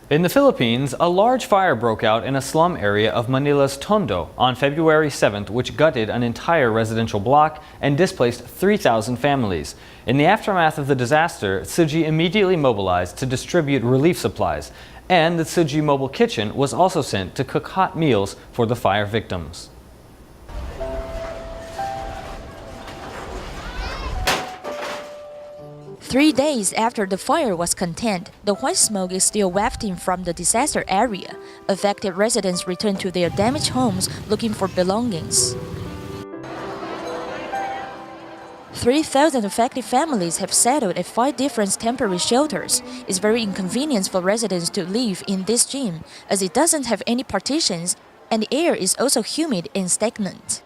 In the Philippines, a large fire broke out in a slum area of Manila's Tondo on February 7th, which gutted an entire residential block and displaced 3,000 families. In the aftermath of the disaster, Tsuji immediately mobilized to distribute relief supplies, and the Tsuji Mobile Kitchen was also sent to cook hot meals for the fire victims. Three days after the fire was contained, the white smoke is still wafting from the disaster area. Affected residents returned to their damaged homes looking for belongings. 3,000 affected families have settled at 5 different temporary shelters. It's very inconvenient for residents to live in this gym, as it doesn't have any partitions, and the air is also humid and stagnant.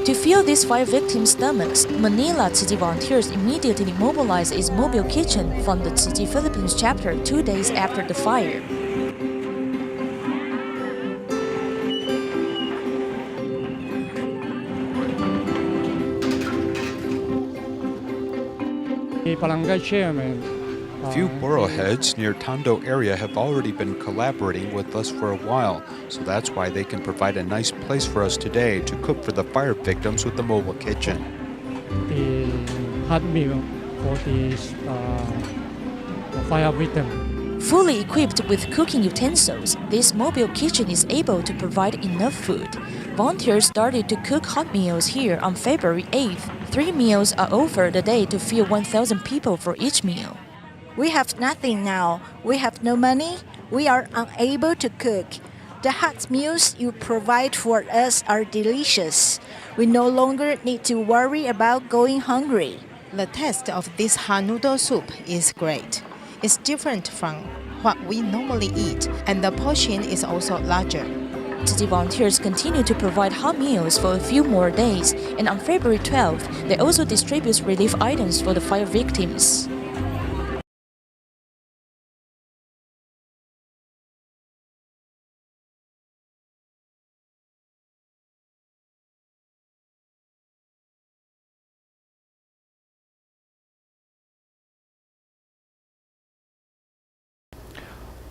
To fill these fire victims' stomachs, Manila Tzu Chi volunteers immediately mobilized its mobile kitchen from the Tzu Chi Philippines chapter 2 days after the fire. The barangay chairman. A few borough heads near Tondo area have already been collaborating with us for a while, so that's why they can provide a nice place for us today to cook for the fire victims with the mobile kitchen. The hot meal for the fire victim. Fully equipped with cooking utensils, this mobile kitchen is able to provide enough food. Volunteers started to cook hot meals here on February 8th. 3 meals are offered a day to feed 1,000 people for each meal. We have nothing now. We have no money. We are unable to cook. The hot meals you provide for us are delicious. We no longer need to worry about going hungry. The taste of this hot noodle soup is great. It's different from what we normally eat, and the portion is also larger. Tzu Chi volunteers continue to provide hot meals for a few more days, and on February 12th, they also distribute relief items for the fire victims.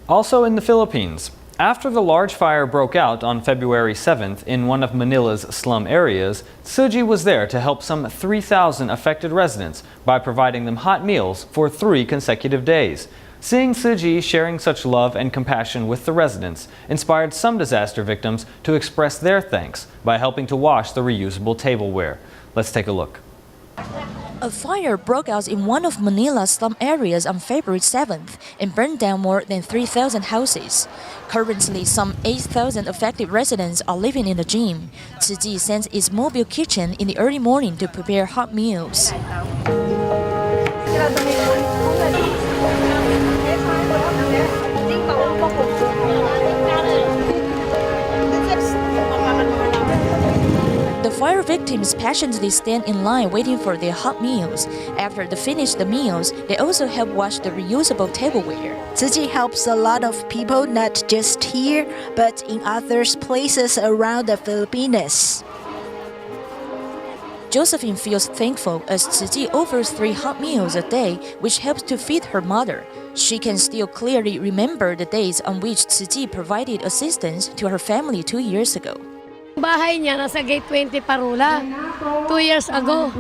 Also in the Philippines, after the large fire broke out on February 7th in one of Manila's slum areas, Tzu Chi was there to help some 3,000 affected residents by providing them hot meals for 3 consecutive days. Seeing Tzu Chi sharing such love and compassion with the residents inspired some disaster victims to express their thanks by helping to wash the reusable tableware. Let's take a look. A fire broke out in one of Manila's slum areas on February 7th and burned down more than 3,000 houses. Currently, some 8,000 affected residents are living in the gym. Tzu Chi sends its mobile kitchen in the early morning to prepare hot meals. The fire victims patiently stand in line waiting for their hot meals. After they finish the meals, they also help wash the reusable tableware. Tzu Chi helps a lot of people not just here, but in other places around the Philippines. Josephine feels thankful as Tzu Chi offers 3 hot meals a day, which helps to feed her mother. She can still clearly remember the days on which Tzu Chi provided assistance to her family 2 years ago. Bahay niya nasa gate 20 Parola 2 years ago.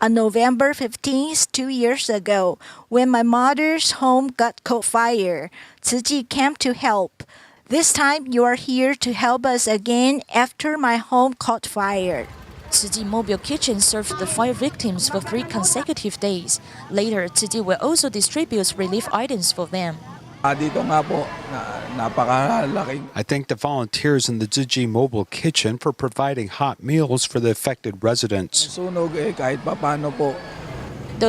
On November 15th, 2 years ago, when my mother's home got caught fire, Tzu Chi came to help. This time you are here to help us again after my home caught fire. Tzu Chi Mobile Kitchen served the fire victims for 3 consecutive days. Later, Tzu Chi will also distribute relief items for them. I thank the volunteers in the Tzu Chi Mobile Kitchen for providing hot meals for the affected residents. Though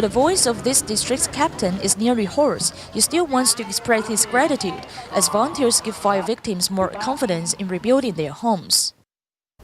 the voice of this district's captain is nearly hoarse, he still wants to express his gratitude as volunteers give fire victims more confidence in rebuilding their homes.